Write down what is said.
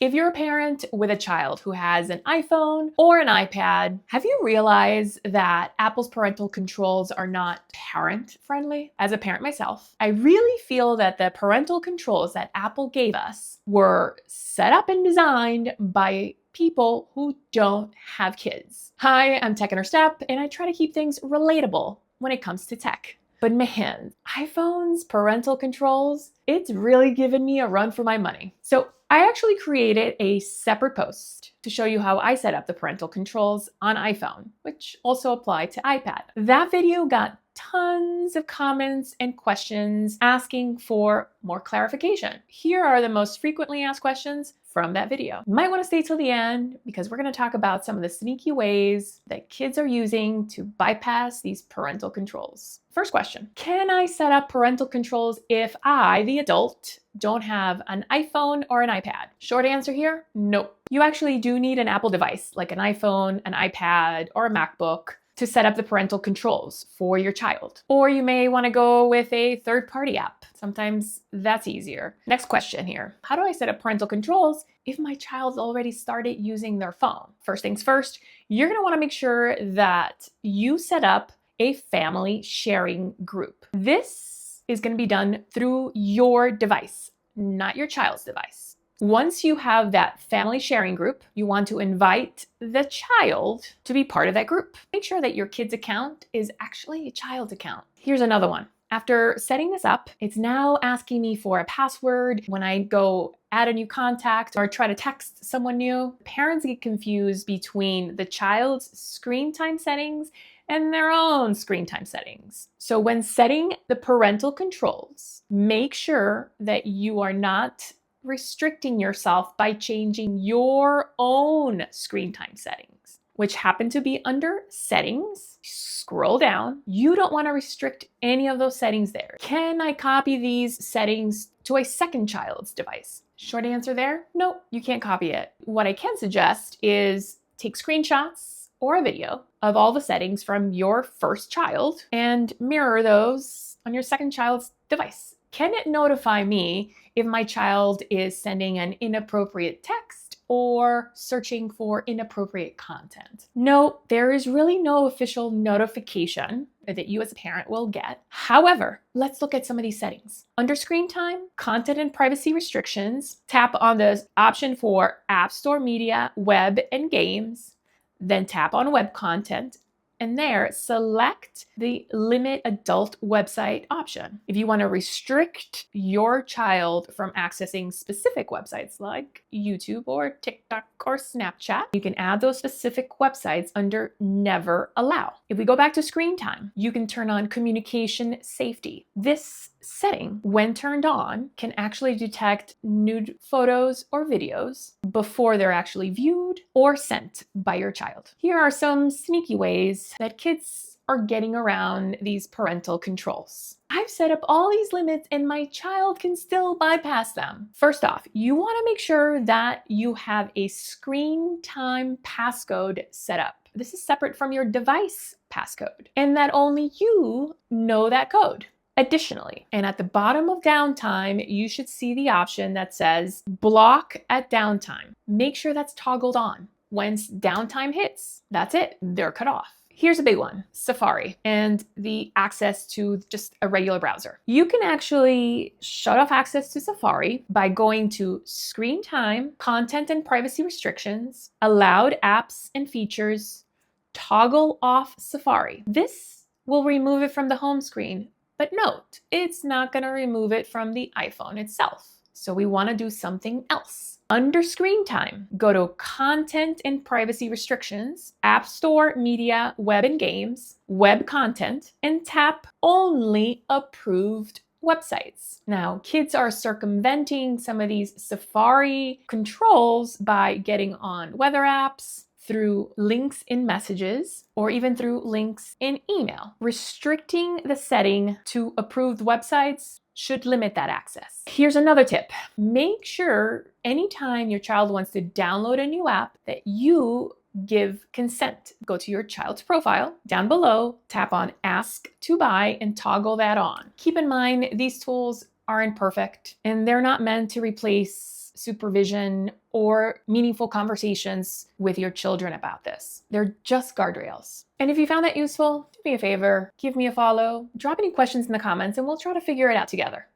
If you're a parent with a child who has an iPhone or an iPad, have you realized that Apple's parental controls are not parent-friendly? As a parent myself, I really feel that the parental controls that Apple gave us were set up and designed by people who don't have kids. Hi, I'm Tech in Her Step, and I try to keep things relatable when it comes to tech. But man, iPhone's parental controls, it's really given me a run for my money. So I actually created a separate post to show you how I set up the parental controls on iPhone, which also apply to iPad. That video got tons of comments and questions asking for more clarification. Here are the most frequently asked questions from that video. You might want to stay till the end because we're going to talk about some of the sneaky ways that kids are using to bypass these parental controls. First question, can I set up parental controls if I, the adult, don't have an iPhone or an iPad? Short answer here, nope. You actually do need an Apple device like an iPhone, an iPad, or a MacBook to set up the parental controls for your child. Or you may want to go with a third-party app. Sometimes that's easier. Next question here. How do I set up parental controls if my child's already started using their phone? First things first, you're going to want to make sure that you set up a family sharing group. This is going to be done through your device, not your child's device. Once you have that family sharing group, you want to invite the child to be part of that group. Make sure that your kid's account is actually a child's account. Here's another one. After setting this up, it's now asking me for a password when I go add a new contact or try to text someone new. Parents get confused between the child's screen time settings and their own screen time settings. So when setting the parental controls, make sure that you are not restricting yourself by changing your own screen time settings, which happen to be under settings. Scroll down. You don't want to restrict any of those settings there. Can I copy these settings to a second child's device? Short answer there, no, you can't copy it. What I can suggest is take screenshots or a video of all the settings from your first child and mirror those on your second child's device. Can it notify me if my child is sending an inappropriate text or searching for inappropriate content? No, there is really no official notification that you as a parent will get. However, let's look at some of these settings. Under screen time, content and privacy restrictions, tap on the option for App Store Media, Web, and Games, then tap on Web Content, and there, select the Limit Adult Website option. If you want to restrict your child from accessing specific websites like YouTube or TikTok or Snapchat, you can add those specific websites under Never Allow. If we go back to screen time, you can turn on Communication Safety. This setting, when turned on, can actually detect nude photos or videos before they're actually viewed or sent by your child. Here are some sneaky ways that kids are getting around these parental controls. I've set up all these limits and my child can still bypass them. First off, you want to make sure that you have a screen time passcode set up. This is separate from your device passcode, and that only you know that code. Additionally, and at the bottom of downtime, you should see the option that says block at downtime. Make sure that's toggled on. Once downtime hits, that's it, they're cut off. Here's a big one, Safari, and the access to just a regular browser. You can actually shut off access to Safari by going to Screen Time, Content and Privacy Restrictions, Allowed Apps and Features, Toggle Off Safari. This will remove it from the home screen. But note, it's not going to remove it from the iPhone itself. So we want to do something else. Under screen time, go to Content and Privacy Restrictions, App Store, Media, Web and Games, Web Content, and tap Only Approved Websites. Now, kids are circumventing some of these Safari controls by getting on weather apps, through links in messages, or even through links in email. Restricting the setting to approved websites should limit that access. Here's another tip. Make sure anytime your child wants to download a new app that you give consent. Go to your child's profile. Down below, tap on Ask to Buy and toggle that on. Keep in mind, these tools aren't perfect and they're not meant to replace supervision or meaningful conversations with your children about this. They're just guardrails. And if you found that useful, do me a favor, give me a follow, drop any questions in the comments, and we'll try to figure it out together.